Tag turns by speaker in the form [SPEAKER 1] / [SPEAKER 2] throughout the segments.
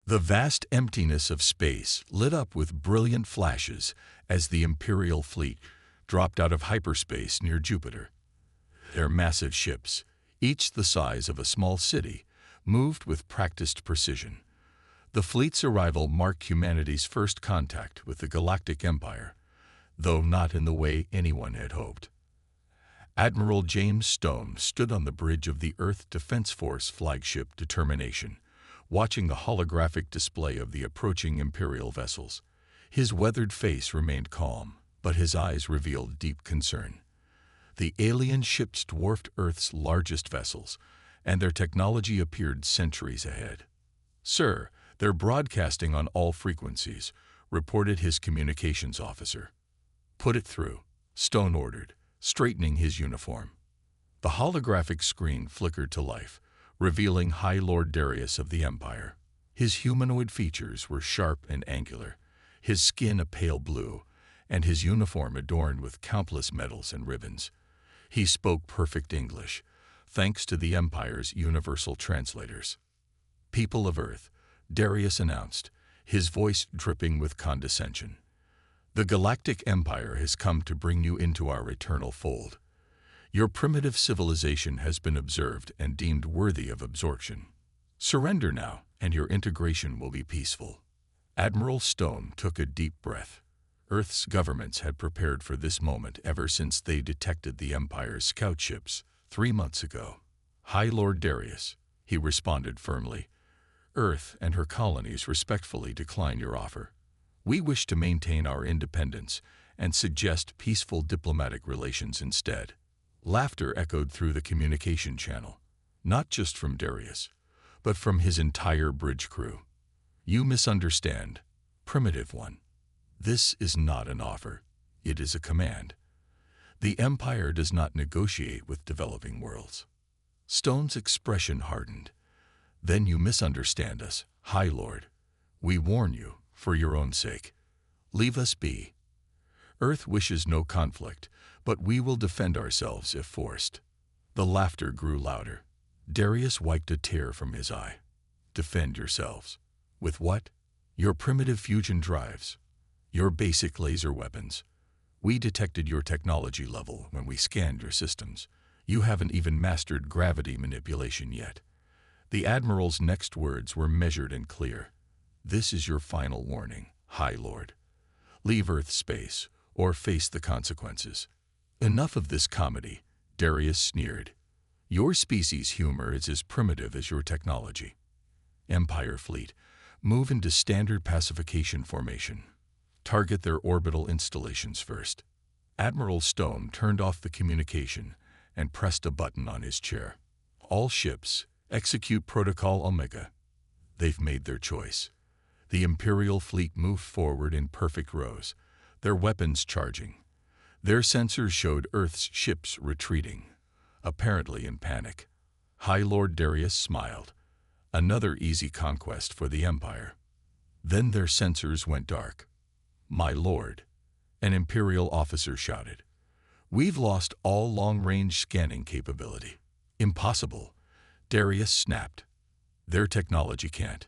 [SPEAKER 1] The vast emptiness of space lit up with brilliant flashes as the Imperial fleet dropped out of hyperspace near Jupiter. Their massive ships, each the size of a small city, moved with practiced precision. The fleet's arrival marked humanity's first contact with the Galactic Empire, though not in the way anyone had hoped. Admiral James Stone stood on the bridge of the Earth Defense Force flagship Determination, watching the holographic display of the approaching Imperial vessels. His weathered face remained calm, but his eyes revealed deep concern. The alien ships dwarfed Earth's largest vessels, and their technology appeared centuries ahead. "Sir, they're broadcasting on all frequencies," reported his communications officer. "Put it through," Stone ordered, straightening his uniform. The holographic screen flickered to life, revealing High Lord Darius of the Empire. His humanoid features were sharp and angular, his skin a pale blue, and his uniform adorned with countless medals and ribbons. He spoke perfect English, thanks to the Empire's universal translators. "People of Earth," Darius announced, his voice dripping with condescension. "The Galactic Empire has come to bring you into our eternal fold. Your primitive civilization has been observed and deemed worthy of absorption. Surrender now, and your integration will be peaceful." Admiral Stone took a deep breath. Earth's governments had prepared for this moment ever since they detected the Empire's scout ships 3 months ago. "High Lord Darius," he responded firmly, "Earth and her colonies respectfully decline your offer. We wish to maintain our independence and suggest peaceful diplomatic relations instead." Laughter echoed through the communication channel, not just from Darius, but from his entire bridge crew. "You misunderstand, Primitive One. This is not an offer, it is a command. The Empire does not negotiate with developing worlds." Stone's expression hardened. "Then you misunderstand us, High Lord. We warn you, for your own sake. Leave us be. Earth wishes no conflict, but we will defend ourselves if forced." The laughter grew louder. Darius wiped a tear from his eye. "Defend yourselves. With what? Your primitive fusion drives. Your basic laser weapons. We detected your technology level when we scanned your systems. You haven't even mastered gravity manipulation yet." The Admiral's next words were measured and clear. "This is your final warning, High Lord. Leave Earth space, or face the consequences." "Enough of this comedy," Darius sneered. "Your species' humor is as primitive as your technology. Empire fleet, move into standard pacification formation. Target their orbital installations first." Admiral Stone turned off the communication and pressed a button on his chair. "All ships, execute Protocol Omega." They've made their choice. The Imperial fleet moved forward in perfect rows, their weapons charging. Their sensors showed Earth's ships retreating, apparently in panic. High Lord Darius smiled. Another easy conquest for the Empire. Then their sensors went dark. "My lord," an Imperial officer shouted, "we've lost all long-range scanning capability." "Impossible," Darius snapped. "Their technology can't."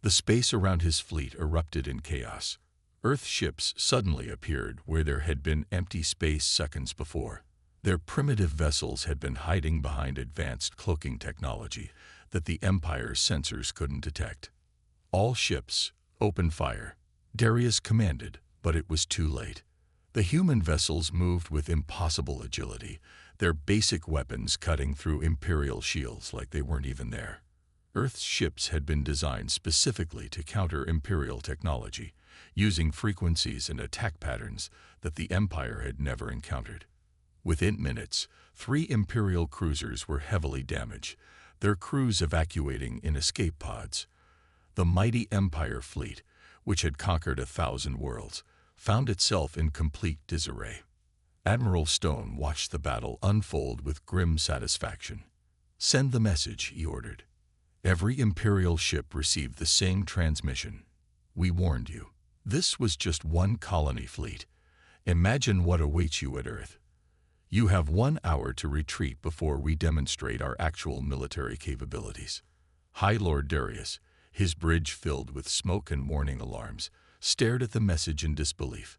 [SPEAKER 1] The space around his fleet erupted in chaos. Earth ships suddenly appeared where there had been empty space seconds before. Their primitive vessels had been hiding behind advanced cloaking technology that the Empire's sensors couldn't detect. "All ships, open fire," Darius commanded, but it was too late. The human vessels moved with impossible agility, their basic weapons cutting through Imperial shields like they weren't even there. Earth's ships had been designed specifically to counter Imperial technology, using frequencies and attack patterns that the Empire had never encountered. Within minutes, 3 Imperial cruisers were heavily damaged, their crews evacuating in escape pods. The mighty Empire fleet, which had conquered 1,000 worlds, found itself in complete disarray. Admiral Stone watched the battle unfold with grim satisfaction. "Send the message," he ordered. Every Imperial ship received the same transmission. "We warned you. This was just one colony fleet. Imagine what awaits you at Earth. You have 1 hour to retreat before we demonstrate our actual military capabilities." High Lord Darius, his bridge filled with smoke and warning alarms, stared at the message in disbelief.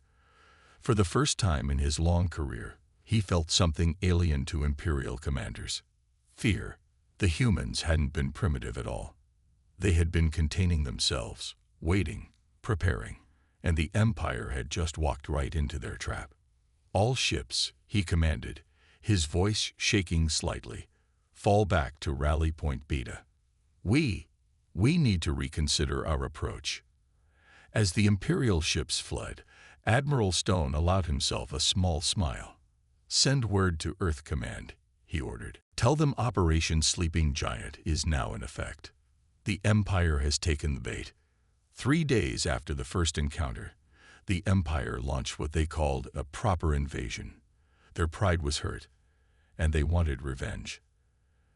[SPEAKER 1] For the first time in his long career, he felt something alien to Imperial commanders. Fear. The humans hadn't been primitive at all. They had been containing themselves, waiting, preparing, and the Empire had just walked right into their trap. All ships, he commanded, his voice shaking slightly, fall back to rally point Beta. We need to reconsider our approach. As the Imperial ships fled, Admiral Stone allowed himself a small smile. Send word to Earth Command, he ordered. Tell them Operation Sleeping Giant is now in effect. The Empire has taken the bait. 3 days after the first encounter, the Empire launched what they called a proper invasion. Their pride was hurt, and they wanted revenge.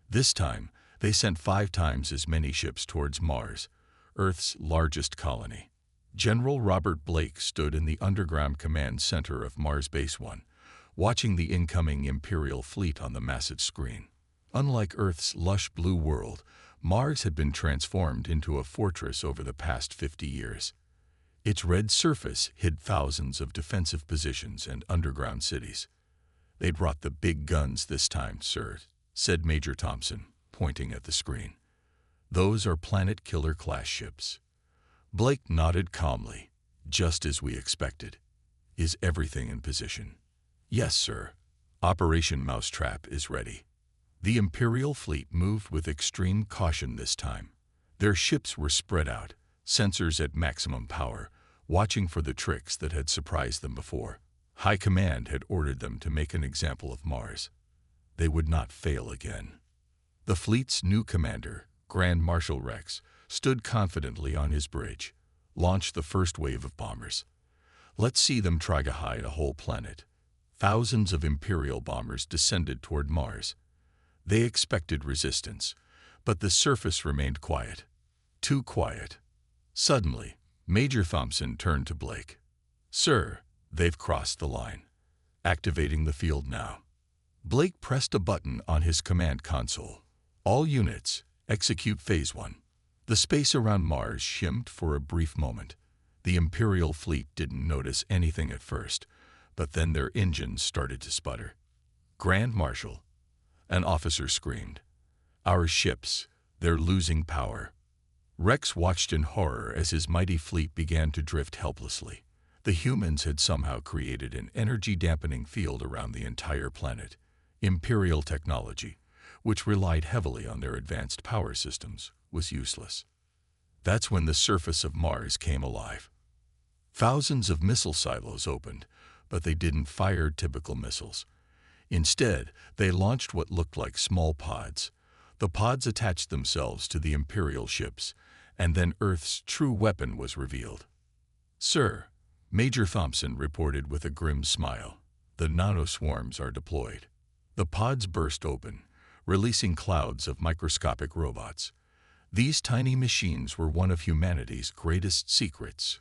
[SPEAKER 1] This time, they sent 5 times as many ships towards Mars, Earth's largest colony. General Robert Blake stood in the underground command center of Mars Base 1, watching the incoming Imperial fleet on the massive screen. Unlike Earth's lush blue world, Mars had been transformed into a fortress over the past 50 years. Its red surface hid thousands of defensive positions and underground cities. They'd brought the big guns this time, sir, said Major Thompson, pointing at the screen. Those are Planet Killer class ships. Blake nodded calmly, just as we expected. Is everything in position? Yes, sir. Operation Mousetrap is ready. The Imperial fleet moved with extreme caution this time. Their ships were spread out, sensors at maximum power, watching for the tricks that had surprised them before. High Command had ordered them to make an example of Mars. They would not fail again. The fleet's new commander, Grand Marshal Rex, stood confidently on his bridge, launched the first wave of bombers. Let's see them try to hide a whole planet. Thousands of Imperial bombers descended toward Mars. They expected resistance, but the surface remained quiet. Too quiet. Suddenly, Major Thompson turned to Blake. Sir, they've crossed the line. Activating the field now. Blake pressed a button on his command console. All units, execute Phase 1. The space around Mars shimmed for a brief moment. The Imperial fleet didn't notice anything at first, but then their engines started to sputter. Grand Marshal, an officer screamed. Our ships, they're losing power. Rex watched in horror as his mighty fleet began to drift helplessly. The humans had somehow created an energy-dampening field around the entire planet. Imperial technology, which relied heavily on their advanced power systems, was useless. That's when the surface of Mars came alive. Thousands of missile silos opened, but they didn't fire typical missiles. Instead, they launched what looked like small pods. The pods attached themselves to the Imperial ships, and then Earth's true weapon was revealed. Sir, Major Thompson reported with a grim smile, the nanoswarms are deployed. The pods burst open, releasing clouds of microscopic robots. These tiny machines were one of humanity's greatest secrets.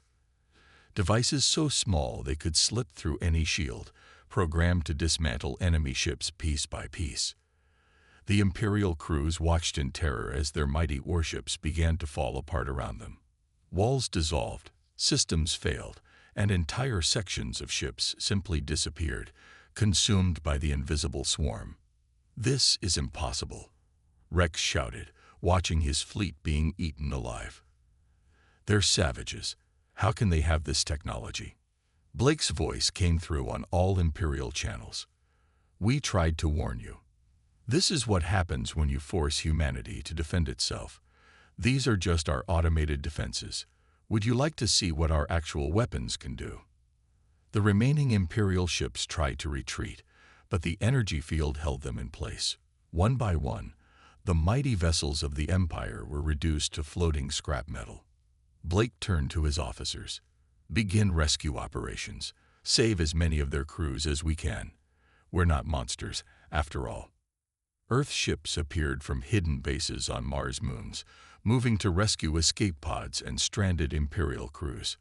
[SPEAKER 1] Devices so small they could slip through any shield, programmed to dismantle enemy ships piece by piece. The Imperial crews watched in terror as their mighty warships began to fall apart around them. Walls dissolved, systems failed, and entire sections of ships simply disappeared, consumed by the invisible swarm. This is impossible, Rex shouted, watching his fleet being eaten alive. They're savages. How can they have this technology? Blake's voice came through on all Imperial channels. We tried to warn you. This is what happens when you force humanity to defend itself. These are just our automated defenses. Would you like to see what our actual weapons can do? The remaining Imperial ships tried to retreat, but the energy field held them in place. One by one, the mighty vessels of the Empire were reduced to floating scrap metal. Blake turned to his officers. Begin rescue operations. Save as many of their crews as we can. We're not monsters, after all. Earth ships appeared from hidden bases on Mars moons, moving to rescue escape pods and stranded Imperial crews.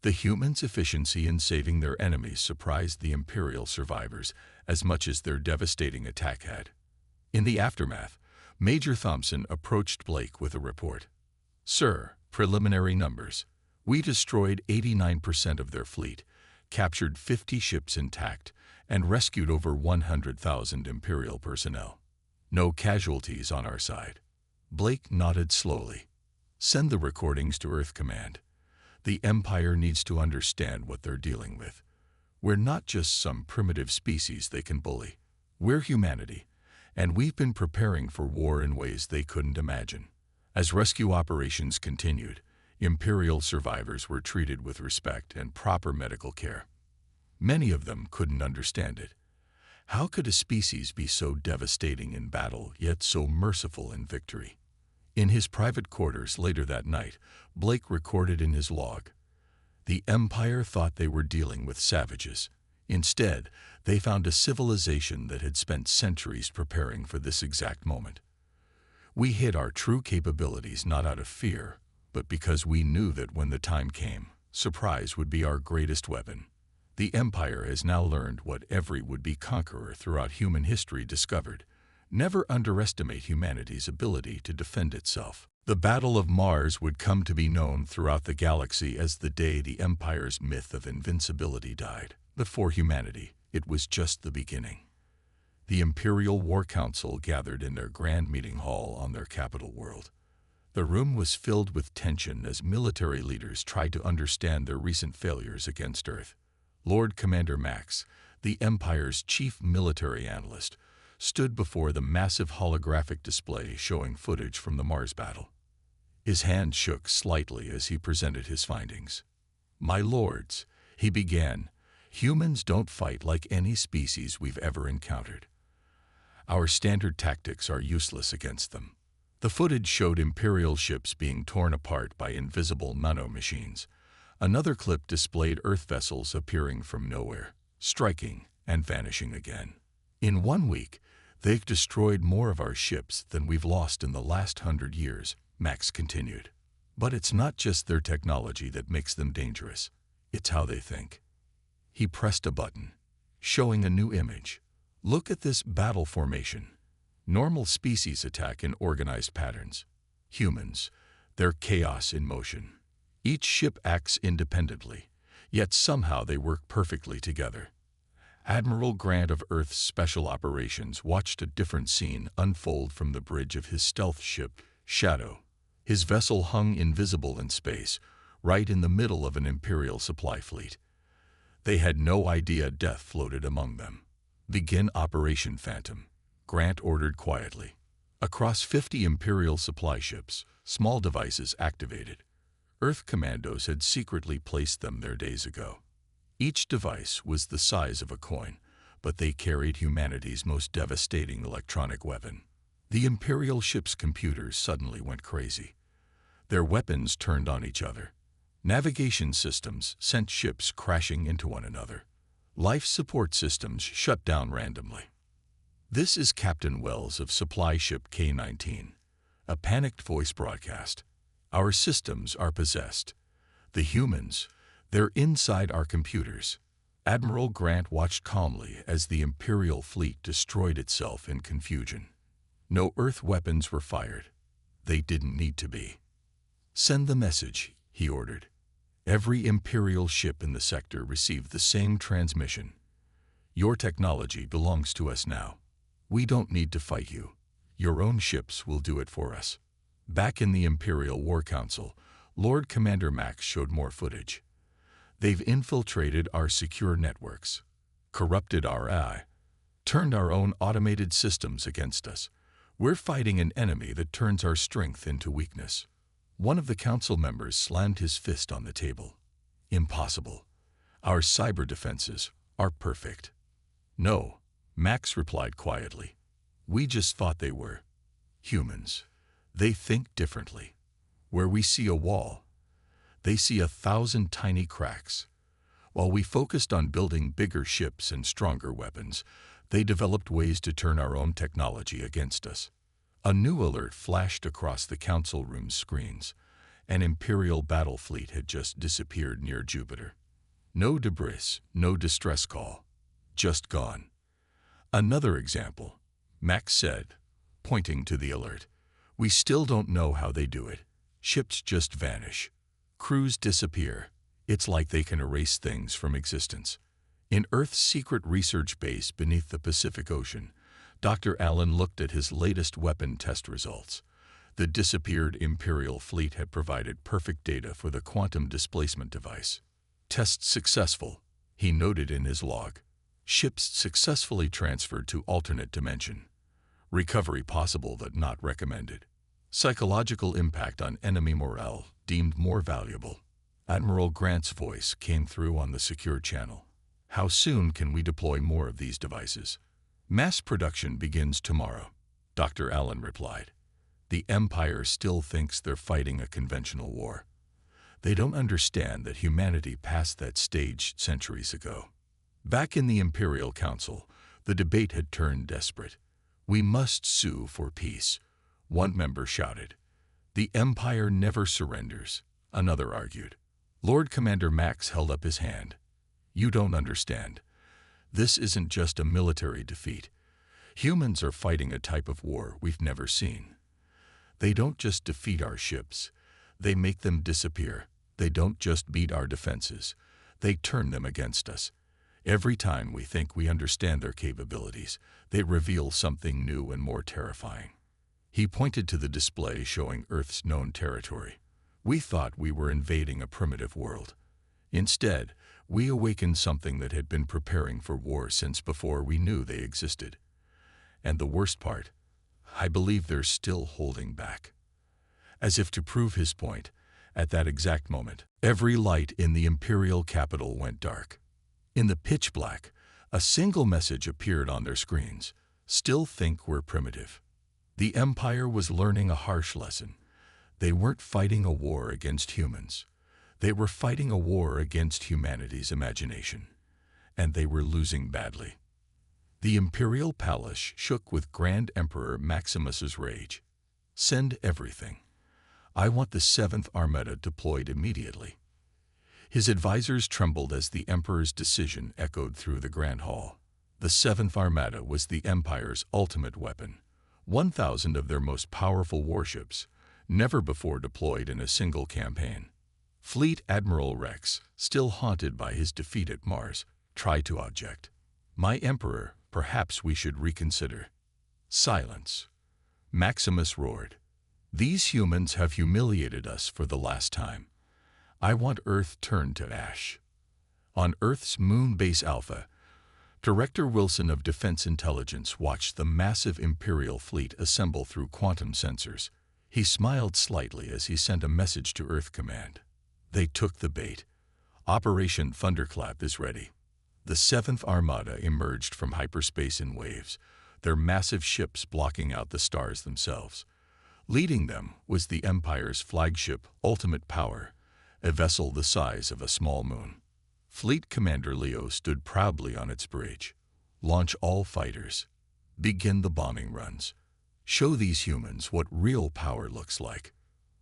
[SPEAKER 1] The humans' efficiency in saving their enemies surprised the Imperial survivors as much as their devastating attack had. In the aftermath, Major Thompson approached Blake with a report. Sir, preliminary numbers. We destroyed 89% of their fleet, captured 50 ships intact, and rescued over 100,000 Imperial personnel. No casualties on our side. Blake nodded slowly. Send the recordings to Earth Command. The Empire needs to understand what they're dealing with. We're not just some primitive species they can bully. We're humanity, and we've been preparing for war in ways they couldn't imagine. As rescue operations continued, Imperial survivors were treated with respect and proper medical care. Many of them couldn't understand it. How could a species be so devastating in battle, yet so merciful in victory? In his private quarters later that night, Blake recorded in his log, "The Empire thought they were dealing with savages. Instead, they found a civilization that had spent centuries preparing for this exact moment. We hid our true capabilities not out of fear, but because we knew that when the time came, surprise would be our greatest weapon. The Empire has now learned what every would-be conqueror throughout human history discovered. Never underestimate humanity's ability to defend itself." The Battle of Mars would come to be known throughout the galaxy as the day the Empire's myth of invincibility died. But for humanity, it was just the beginning. The Imperial War Council gathered in their grand meeting hall on their capital world. The room was filled with tension as military leaders tried to understand their recent failures against Earth. Lord Commander Max, the Empire's chief military analyst, stood before the massive holographic display showing footage from the Mars battle. His hand shook slightly as he presented his findings. "My lords," he began, "humans don't fight like any species we've ever encountered. Our standard tactics are useless against them." The footage showed Imperial ships being torn apart by invisible nanomachines. Another clip displayed Earth vessels appearing from nowhere, striking and vanishing again. "In 1 week, they've destroyed more of our ships than we've lost in the last 100 years, Max continued. "But it's not just their technology that makes them dangerous. It's how they think." He pressed a button, showing a new image. "Look at this battle formation. Normal species attack in organized patterns. Humans, they're chaos in motion. Each ship acts independently, yet somehow they work perfectly together." Admiral Grant of Earth's Special Operations watched a different scene unfold from the bridge of his stealth ship, Shadow. His vessel hung invisible in space, right in the middle of an Imperial supply fleet. They had no idea death floated among them. "Begin Operation Phantom," Grant ordered quietly. Across 50 Imperial supply ships, small devices activated. Earth commandos had secretly placed them there days ago. Each device was the size of a coin, but they carried humanity's most devastating electronic weapon. The Imperial ship's computers suddenly went crazy. Their weapons turned on each other. Navigation systems sent ships crashing into one another. Life support systems shut down randomly. "This is Captain Wells of Supply Ship K-19. A panicked voice broadcast. Our systems are possessed. The humans, they're inside our computers." Admiral Grant watched calmly as the Imperial fleet destroyed itself in confusion. No Earth weapons were fired. They didn't need to be. "Send the message," he ordered. Every Imperial ship in the sector received the same transmission. "Your technology belongs to us now. We don't need to fight you. Your own ships will do it for us." Back in the Imperial War Council, Lord Commander Max showed more footage. "They've infiltrated our secure networks, corrupted our AI, turned our own automated systems against us. We're fighting an enemy that turns our strength into weakness." One of the council members slammed his fist on the table. "Impossible. Our cyber defenses are perfect." "No," Max replied quietly. "We just thought they were. Humans, they think differently. Where we see a wall, they see 1,000 tiny cracks. While we focused on building bigger ships and stronger weapons, they developed ways to turn our own technology against us." A new alert flashed across the council room's screens. An Imperial battle fleet had just disappeared near Jupiter. No debris, no distress call. Just gone. "Another example," Max said, pointing to the alert. "We still don't know how they do it. Ships just vanish. Crews disappear. It's like they can erase things from existence. In Earth's secret research base beneath the Pacific Ocean, Dr. Allen looked at his latest weapon test results. The disappeared Imperial fleet had provided perfect data for the quantum displacement device. Test successful, he noted in his log. Ships successfully transferred to alternate dimension. Recovery possible but not recommended. Psychological impact on enemy morale deemed more valuable. Admiral Grant's voice came through on the secure channel. How soon can we deploy more of these devices? Mass production begins tomorrow, Dr. Allen replied. The Empire still thinks they're fighting a conventional war. They don't understand that humanity passed that stage centuries ago. Back in the Imperial Council, the debate had turned desperate. We must sue for peace, one member shouted. The Empire never surrenders, another argued. Lord Commander Max held up his hand. You don't understand. This isn't just a military defeat. Humans are fighting a type of war we've never seen. They don't just defeat our ships. They make them disappear. They don't just beat our defenses. They turn them against us. Every time we think we understand their capabilities, they reveal something new and more terrifying. He pointed to the display showing Earth's known territory. We thought we were invading a primitive world. Instead, we awakened something that had been preparing for war since before we knew they existed. And the worst part, I believe they're still holding back. As if to prove his point, at that exact moment, every light in the Imperial capital went dark. In the pitch black, a single message appeared on their screens. Still think we're primitive. The Empire was learning a harsh lesson. They weren't fighting a war against humans. They were fighting a war against humanity's imagination. And they were losing badly. The Imperial Palace shook with Grand Emperor Maximus's rage. Send everything. I want the 7th Armada deployed immediately. His advisors trembled as the Emperor's decision echoed through the Grand Hall. The 7th Armada was the Empire's ultimate weapon. 1,000 of their most powerful warships, never before deployed in a single campaign. Fleet Admiral Rex, still haunted by his defeat at Mars, tried to object. My Emperor, perhaps we should reconsider. Silence. Maximus roared. These humans have humiliated us for the last time. I want Earth turned to ash. On Earth's moon base Alpha, Director Wilson of Defense Intelligence watched the massive Imperial fleet assemble through quantum sensors. He smiled slightly as he sent a message to Earth Command. They took the bait. Operation Thunderclap is ready. The 7th Armada emerged from hyperspace in waves, their massive ships blocking out the stars themselves. Leading them was the Empire's flagship, Ultimate Power, a vessel the size of a small moon. Fleet Commander Leo stood proudly on its bridge. Launch all fighters. Begin the bombing runs. Show these humans what real power looks like.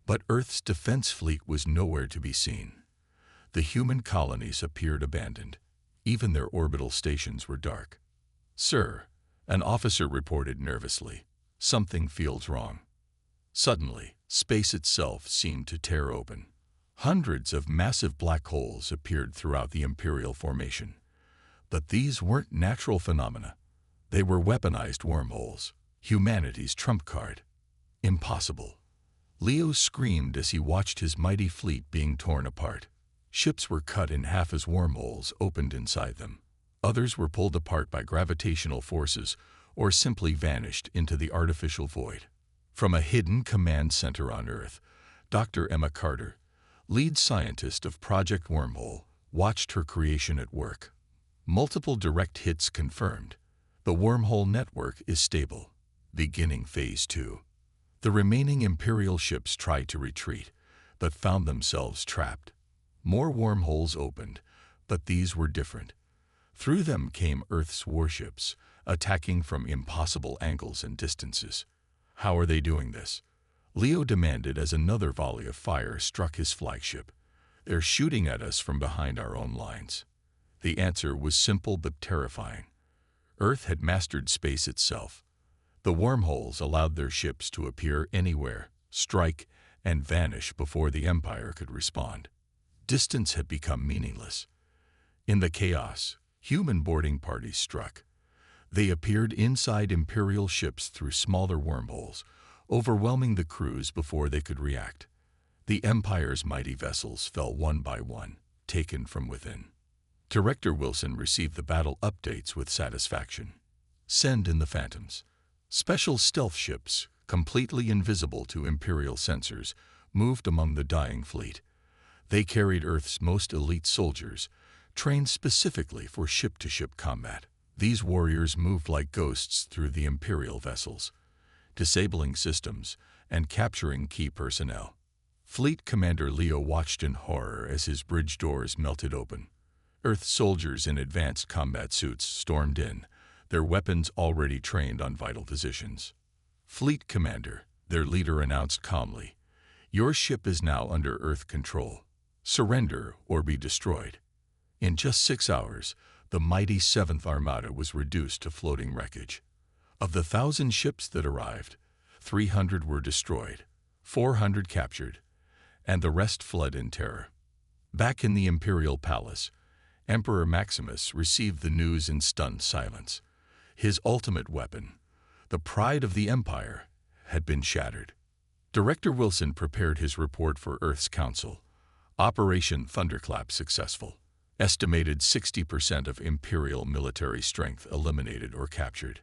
[SPEAKER 1] But Earth's defense fleet was nowhere to be seen. The human colonies appeared abandoned. Even their orbital stations were dark. Sir, an officer reported nervously, something feels wrong. Suddenly, space itself seemed to tear open. Hundreds of massive black holes appeared throughout the Imperial formation. But these weren't natural phenomena. They were weaponized wormholes, humanity's trump card. Impossible. Leo screamed as he watched his mighty fleet being torn apart. Ships were cut in half as wormholes opened inside them. Others were pulled apart by gravitational forces or simply vanished into the artificial void. From a hidden command center on Earth, Dr. Emma Carter, lead scientist of Project Wormhole, watched her creation at work. Multiple direct hits confirmed. The wormhole network is stable. Beginning Phase 2. The remaining Imperial ships tried to retreat, but found themselves trapped. More wormholes opened, but these were different. Through them came Earth's warships, attacking from impossible angles and distances. How are they doing this? Leo demanded as another volley of fire struck his flagship. They're shooting at us from behind our own lines. The answer was simple but terrifying. Earth had mastered space itself. The wormholes allowed their ships to appear anywhere, strike, and vanish before the Empire could respond. Distance had become meaningless. In the chaos, human boarding parties struck. They appeared inside Imperial ships through smaller wormholes, overwhelming the crews before they could react. The Empire's mighty vessels fell one by one, taken from within. Director Wilson received the battle updates with satisfaction. Send in the Phantoms. Special stealth ships, completely invisible to Imperial sensors, moved among the dying fleet. They carried Earth's most elite soldiers, trained specifically for ship-to-ship combat. These warriors moved like ghosts through the Imperial vessels, disabling systems and capturing key personnel. Fleet Commander Leo watched in horror as his bridge doors melted open. Earth soldiers in advanced combat suits stormed in, their weapons already trained on vital positions. Fleet Commander, their leader announced calmly, "Your ship is now under Earth control. Surrender or be destroyed." In just 6 hours, the mighty 7th Armada was reduced to floating wreckage. Of the 1,000 ships that arrived, 300 were destroyed, 400 captured, and the rest fled in terror. Back in the Imperial Palace, Emperor Maximus received the news in stunned silence. His ultimate weapon, the pride of the Empire, had been shattered. Director Wilson prepared his report for Earth's Council. Operation Thunderclap successful. Estimated 60% of Imperial military strength eliminated or captured.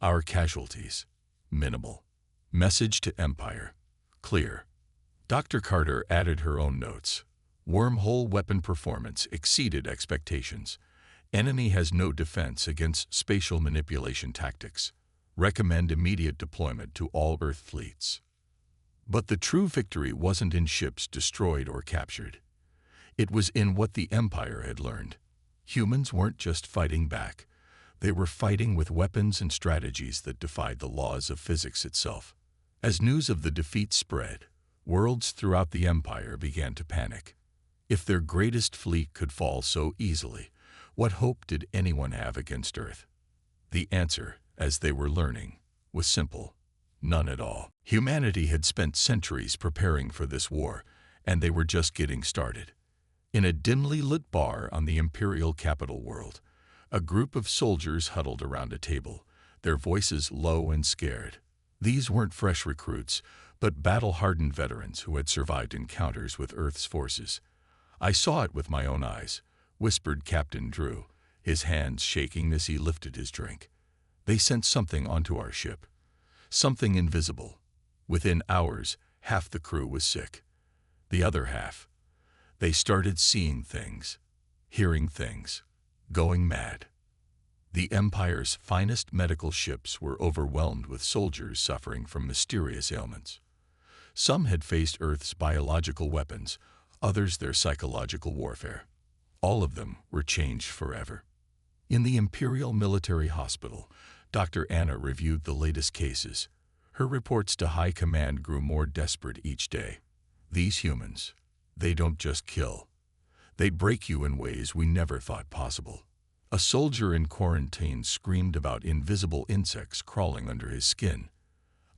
[SPEAKER 1] Our casualties, minimal. Message to Empire, clear. Dr. Carter added her own notes. Wormhole weapon performance exceeded expectations. Enemy has no defense against spatial manipulation tactics. Recommend immediate deployment to all Earth fleets. But the true victory wasn't in ships destroyed or captured. It was in what the Empire had learned. Humans weren't just fighting back. They were fighting with weapons and strategies that defied the laws of physics itself. As news of the defeat spread, worlds throughout the Empire began to panic. If their greatest fleet could fall so easily, what hope did anyone have against Earth? The answer, as they were learning, was simple: none at all. Humanity had spent centuries preparing for this war, and they were just getting started. In a dimly lit bar on the Imperial capital world, a group of soldiers huddled around a table, their voices low and scared. These weren't fresh recruits, but battle-hardened veterans who had survived encounters with Earth's forces. "I saw it with my own eyes," whispered Captain Drew, his hands shaking as he lifted his drink. "They sent something onto our ship. Something invisible. Within hours, half the crew was sick. The other half, they started seeing things, hearing things, going mad." The Empire's finest medical ships were overwhelmed with soldiers suffering from mysterious ailments. Some had faced Earth's biological weapons, others their psychological warfare. All of them were changed forever. In the Imperial Military Hospital, Dr. Anna reviewed the latest cases. Her reports to High Command grew more desperate each day. "These humans, they don't just kill. They break you in ways we never thought possible." A soldier in quarantine screamed about invisible insects crawling under his skin.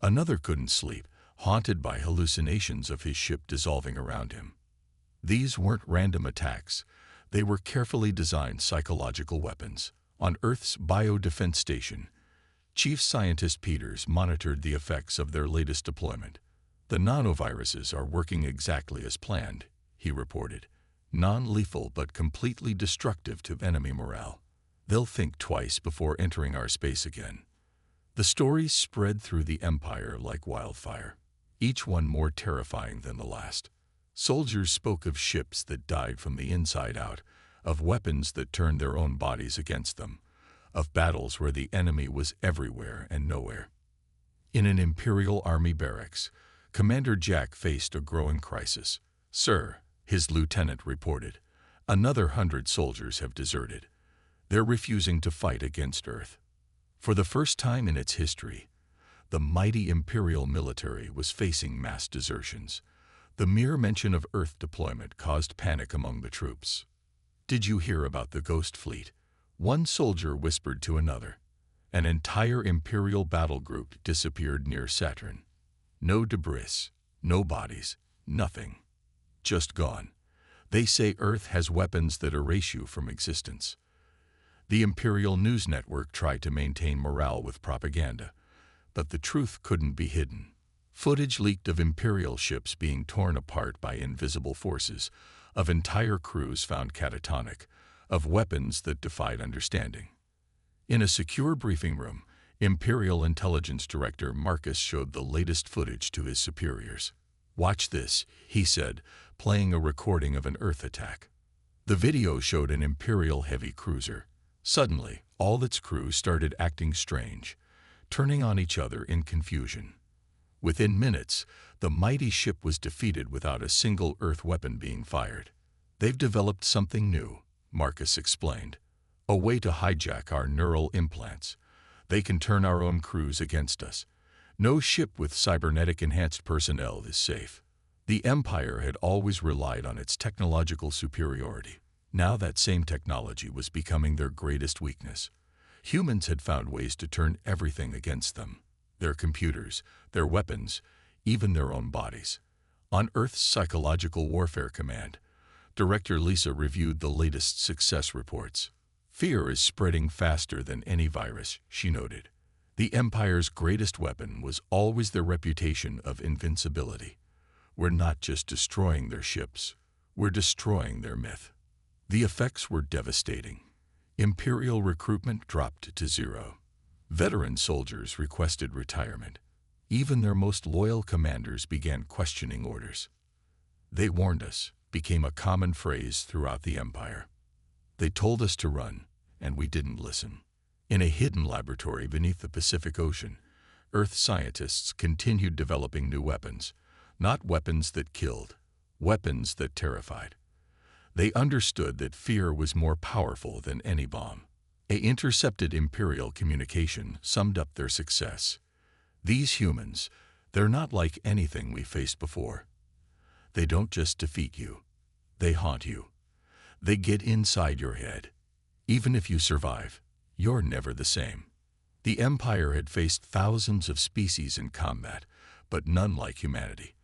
[SPEAKER 1] Another couldn't sleep, haunted by hallucinations of his ship dissolving around him. These weren't random attacks. They were carefully designed psychological weapons. On Earth's biodefense station, Chief Scientist Peters monitored the effects of their latest deployment. "The nanoviruses are working exactly as planned," he reported. "Non-lethal but completely destructive to enemy morale. They'll think twice before entering our space again." The stories spread through the Empire like wildfire, each one more terrifying than the last. Soldiers spoke of ships that died from the inside out, of weapons that turned their own bodies against them, of battles where the enemy was everywhere and nowhere. In an Imperial Army barracks, Commander Jack faced a growing crisis. "Sir," his lieutenant reported, "another 100 soldiers have deserted. They're refusing to fight against Earth." For the first time in its history, the mighty Imperial military was facing mass desertions. The mere mention of Earth deployment caused panic among the troops. "Did you hear about the Ghost Fleet?" one soldier whispered to another. An entire Imperial battle group disappeared near Saturn. No debris, No bodies, nothing. Just gone. They say Earth has weapons that erase you from existence. The Imperial News Network tried to maintain morale with propaganda, but the truth couldn't be hidden. Footage leaked of Imperial ships being torn apart by invisible forces, of entire crews found catatonic, of weapons that defied understanding. In a secure briefing room, Imperial Intelligence Director Marcus showed the latest footage to his superiors. "Watch this," he said, playing a recording of an Earth attack. The video showed an Imperial heavy cruiser. Suddenly, all its crew started acting strange, turning on each other in confusion. Within minutes, the mighty ship was defeated without a single Earth weapon being fired. "They've developed something new," Marcus explained. "A way to hijack our neural implants. They can turn our own crews against us. No ship with cybernetic-enhanced personnel is safe." The Empire had always relied on its technological superiority. Now that same technology was becoming their greatest weakness. Humans had found ways to turn everything against them. Their computers, their weapons, even their own bodies. On Earth's Psychological Warfare Command, Director Lisa reviewed the latest success reports. "Fear is spreading faster than any virus," she noted. The Empire's greatest weapon was always their reputation of invincibility. "We're not just destroying their ships, we're destroying their myth." The effects were devastating. Imperial recruitment dropped to zero. Veteran soldiers requested retirement. Even their most loyal commanders began questioning orders. "They warned us," became a common phrase throughout the Empire. "They told us to run, and we didn't listen." In a hidden laboratory beneath the Pacific Ocean, Earth scientists continued developing new weapons. Not weapons that killed, weapons that terrified. They understood that fear was more powerful than any bomb. An intercepted Imperial communication summed up their success. "These humans, they're not like anything we faced before. They don't just defeat you, they haunt you. They get inside your head. Even if you survive, you're never the same." The Empire had faced thousands of species in combat, but none like humanity.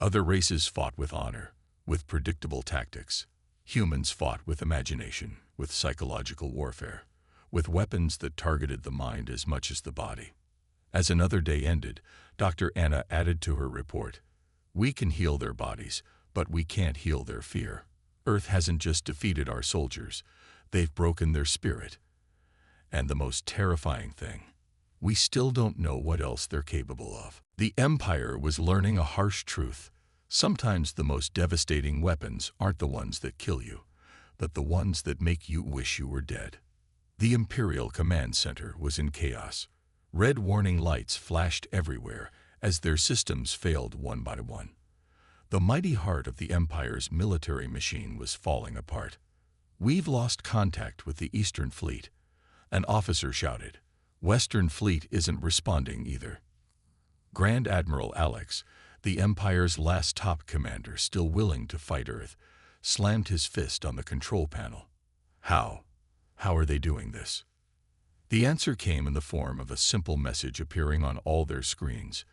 [SPEAKER 1] Other races fought with honor, with predictable tactics. Humans fought with imagination, with psychological warfare, with weapons that targeted the mind as much as the body. As another day ended, Dr. Anna added to her report, "We can heal their bodies, but we can't heal their fear. Earth hasn't just defeated our soldiers, they've broken their spirit. And the most terrifying thing, we still don't know what else they're capable of." The Empire was learning a harsh truth. Sometimes the most devastating weapons aren't the ones that kill you, but the ones that make you wish you were dead. The Imperial Command Center was in chaos. Red warning lights flashed everywhere as their systems failed one by one. The mighty heart of the Empire's military machine was falling apart. "We've lost contact with the Eastern Fleet," an officer shouted. "Western Fleet isn't responding either." Grand Admiral Alex, the Empire's last top commander still willing to fight Earth, slammed his fist on the control panel. How are they doing this?" The answer came in the form of a simple message appearing on all their screens.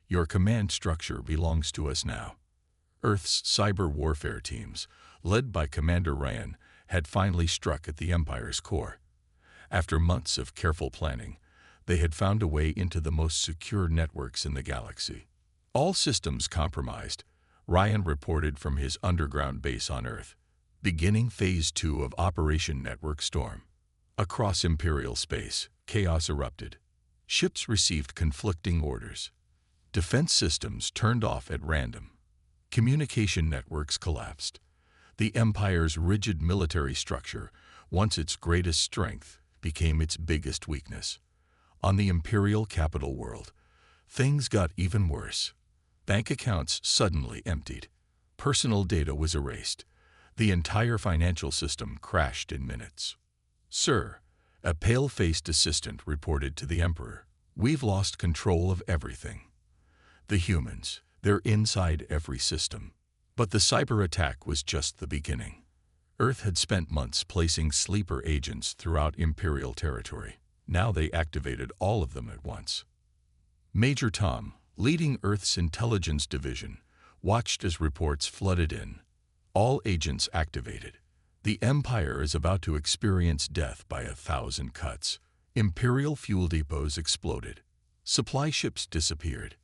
[SPEAKER 1] "Your command structure belongs to us now." Earth's cyber warfare teams, led by Commander Ryan, had finally struck at the Empire's core. After months of careful planning, they had found a way into the most secure networks in the galaxy. All systems compromised, Ryan reported from his underground base on Earth, beginning Phase 2 of Operation Network Storm. Across Imperial space, chaos erupted. Ships received conflicting orders. Defense systems turned off at random. Communication networks collapsed. The Empire's rigid military structure, once its greatest strength, became its biggest weakness. On the Imperial capital world, things got even worse. Bank accounts suddenly emptied. Personal data was erased. The entire financial system crashed in minutes. "Sir," a pale-faced assistant reported to the Emperor, "we've lost control of everything. The humans, they're inside every system." But the cyber attack was just the beginning. Earth had spent months placing sleeper agents throughout Imperial territory. Now they activated all of them at once. Major Tom, leading Earth's intelligence division, watched as reports flooded in. All agents activated. The Empire is about to experience death by 1,000 cuts. Imperial fuel depots exploded. Supply ships disappeared.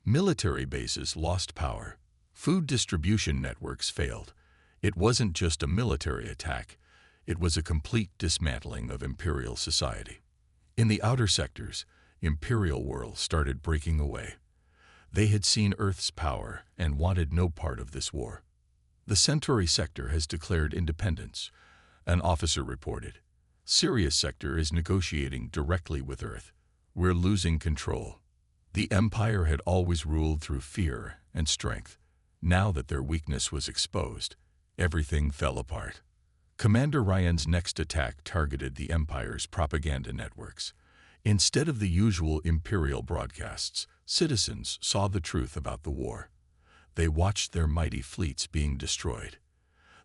[SPEAKER 1] Military bases lost power. Food distribution networks failed. It wasn't just a military attack. It was a complete dismantling of Imperial society. In the outer sectors, Imperial worlds started breaking away. They had seen Earth's power and wanted no part of this war. The Centauri sector has declared independence, an officer reported. Sirius sector is negotiating directly with Earth. We're losing control. The Empire had always ruled through fear and strength. Now that their weakness was exposed, everything fell apart. Commander Ryan's next attack targeted the Empire's propaganda networks. Instead of the usual Imperial broadcasts, citizens saw the truth about the war. They watched their mighty fleets being destroyed.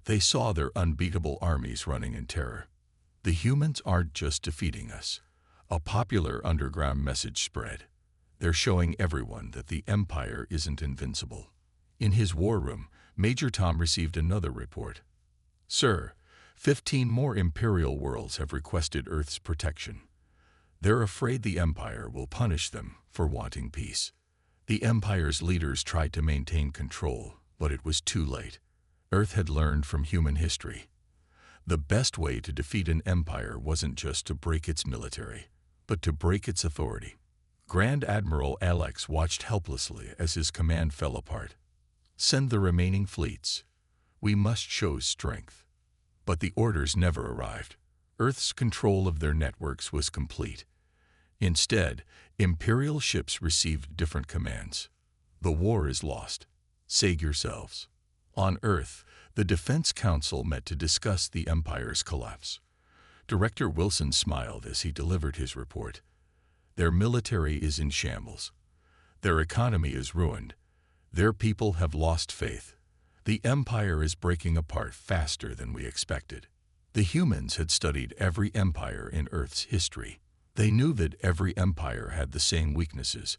[SPEAKER 1] They saw their unbeatable armies running in terror. The humans aren't just defeating us. A popular underground message spread. They're showing everyone that the Empire isn't invincible. In his war room, Major Tom received another report. Sir, 15 more Imperial worlds have requested Earth's protection. They're afraid the Empire will punish them for wanting peace. The Empire's leaders tried to maintain control, but it was too late. Earth had learned from human history. The best way to defeat an empire wasn't just to break its military, but to break its authority. Grand Admiral Alex watched helplessly as his command fell apart. Send the remaining fleets. We must show strength. But the orders never arrived. Earth's control of their networks was complete. Instead, Imperial ships received different commands. The war is lost. Save yourselves. On Earth, the Defense Council met to discuss the Empire's collapse. Director Wilson smiled as he delivered his report. Their military is in shambles. Their economy is ruined. Their people have lost faith. The Empire is breaking apart faster than we expected. The humans had studied every empire in Earth's history. They knew that every empire had the same weaknesses.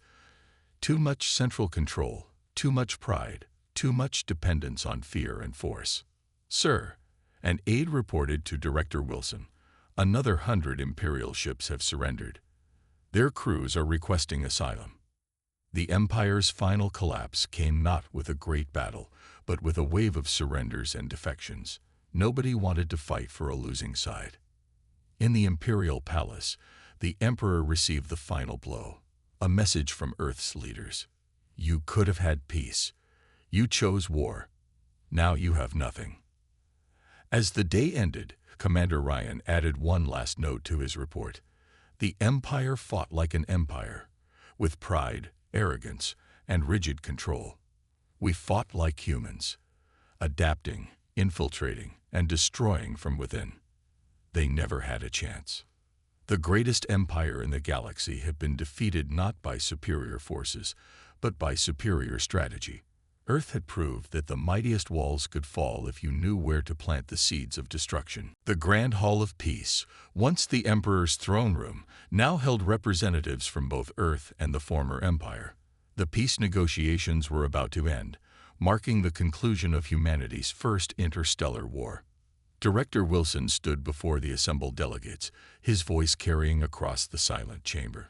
[SPEAKER 1] Too much central control, too much pride, too much dependence on fear and force. Sir, an aide reported to Director Wilson, another 100 Imperial ships have surrendered. Their crews are requesting asylum. The Empire's final collapse came not with a great battle, but with a wave of surrenders and defections. Nobody wanted to fight for a losing side. In the Imperial Palace, the Emperor received the final blow, a message from Earth's leaders. You could have had peace. You chose war. Now you have nothing. As the day ended, Commander Ryan added one last note to his report. The Empire fought like an empire, with pride, arrogance, and rigid control. We fought like humans, adapting, infiltrating, and destroying from within. They never had a chance. The greatest empire in the galaxy had been defeated not by superior forces, but by superior strategy. Earth had proved that the mightiest walls could fall if you knew where to plant the seeds of destruction. The Grand Hall of Peace, once the Emperor's throne room, now held representatives from both Earth and the former empire. The peace negotiations were about to end, marking the conclusion of humanity's first interstellar war. Director Wilson stood before the assembled delegates, his voice carrying across the silent chamber.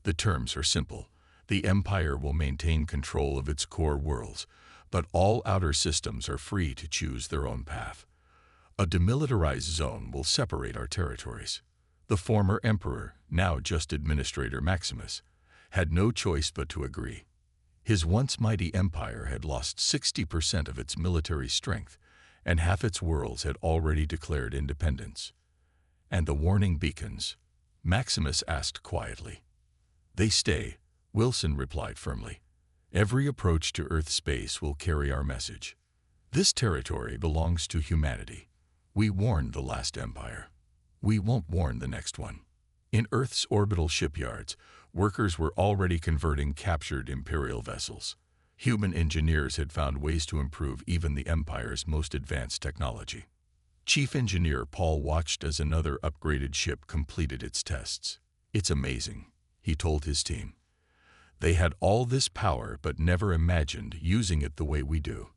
[SPEAKER 1] The terms are simple. The Empire will maintain control of its core worlds, but all outer systems are free to choose their own path. A demilitarized zone will separate our territories. The former Emperor, now just Administrator Maximus, had no choice but to agree. His once mighty empire had lost 60% of its military strength, and half its worlds had already declared independence. And the warning beacons? Maximus asked quietly. They stay, Wilson replied firmly. Every approach to Earth space will carry our message. This territory belongs to humanity. We warned the last empire. We won't warn the next one. In Earth's orbital shipyards, workers were already converting captured Imperial vessels. Human engineers had found ways to improve even the Empire's most advanced technology. Chief Engineer Paul watched as another upgraded ship completed its tests. It's amazing, he told his team. They had all this power but never imagined using it the way we do.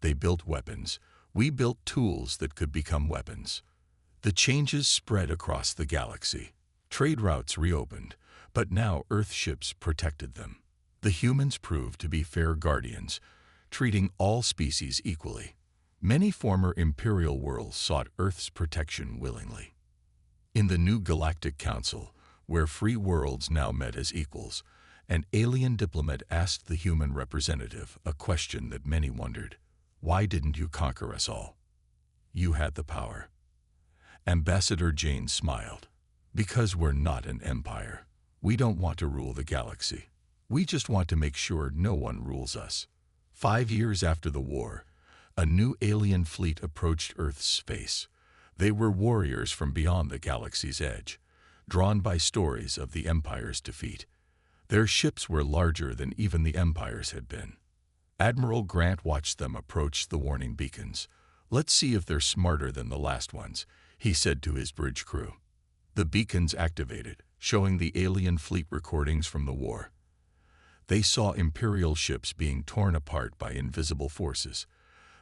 [SPEAKER 1] They built weapons. We built tools that could become weapons. The changes spread across the galaxy. Trade routes reopened, but now Earth ships protected them. The humans proved to be fair guardians, treating all species equally. Many former imperial worlds sought Earth's protection willingly. In the new Galactic Council, where free worlds now met as equals, an alien diplomat asked the human representative a question that many wondered. Why didn't you conquer us all? You had the power. Ambassador Jane smiled. Because we're not an empire. We don't want to rule the galaxy. We just want to make sure no one rules us. 5 years after the war, a new alien fleet approached Earth's space. They were warriors from beyond the galaxy's edge, drawn by stories of the Empire's defeat. Their ships were larger than even the Empire's had been. Admiral Grant watched them approach the warning beacons. "Let's see if they're smarter than the last ones," he said to his bridge crew. The beacons activated, showing the alien fleet recordings from the war. They saw Imperial ships being torn apart by invisible forces.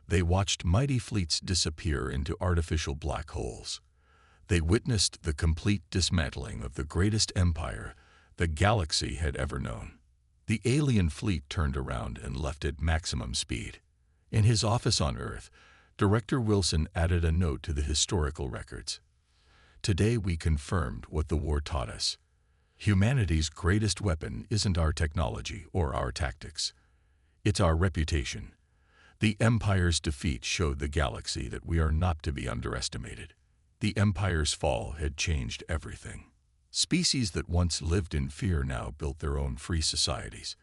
[SPEAKER 1] They watched mighty fleets disappear into artificial black holes. They witnessed the complete dismantling of the greatest empire the galaxy had ever known. The alien fleet turned around and left at maximum speed. In his office on Earth, Director Wilson added a note to the historical records. "Today we confirmed what the war taught us. Humanity's greatest weapon isn't our technology or our tactics. It's our reputation. The Empire's defeat showed the galaxy that we are not to be underestimated. The Empire's fall had changed everything. Species that once lived in fear now built their own free societies.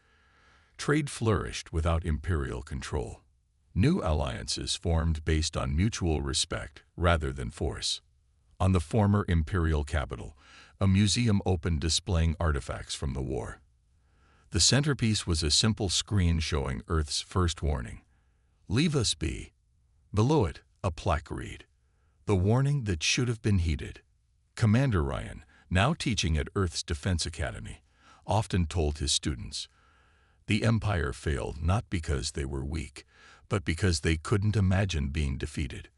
[SPEAKER 1] Trade flourished without imperial control. New alliances formed based on mutual respect rather than force. On the former imperial capital, a museum opened displaying artifacts from the war. The centerpiece was a simple screen showing Earth's first warning. 'Leave us be.' Below it, a plaque read, 'The warning that should have been heeded.' Commander Ryan, now teaching at Earth's Defense Academy, often told his students, "The Empire failed not because they were weak, but because they couldn't imagine being defeated.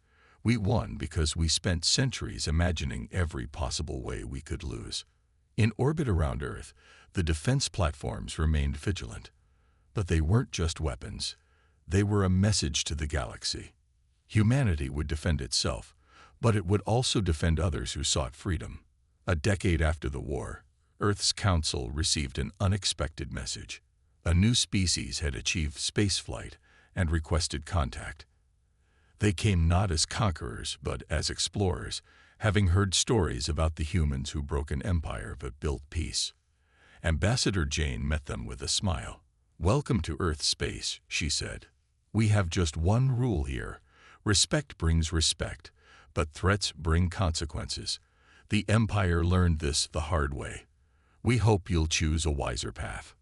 [SPEAKER 1] We won because we spent centuries imagining every possible way we could lose." In orbit around Earth, the defense platforms remained vigilant. But they weren't just weapons. They were a message to the galaxy. Humanity would defend itself, but it would also defend others who sought freedom. A decade after the war, Earth's Council received an unexpected message. A new species had achieved spaceflight and requested contact. They came not as conquerors, but as explorers, having heard stories about the humans who broke an empire but built peace. Ambassador Jane met them with a smile. "Welcome to Earth space," she said. "We have just one rule here. Respect brings respect, but threats bring consequences. The Empire learned this the hard way. We hope you'll choose a wiser path."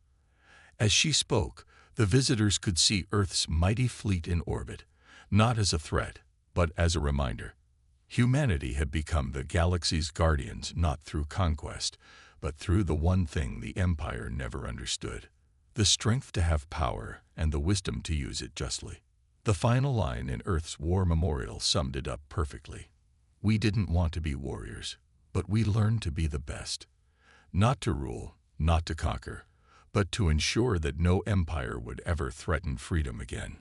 [SPEAKER 1] As she spoke, the visitors could see Earth's mighty fleet in orbit, not as a threat, but as a reminder. Humanity had become the galaxy's guardians not through conquest, but through the one thing the Empire never understood: the strength to have power and the wisdom to use it justly. The final line in Earth's war memorial summed it up perfectly. "We didn't want to be warriors, but we learned to be the best. Not to rule, not to conquer, but to ensure that no empire would ever threaten freedom again."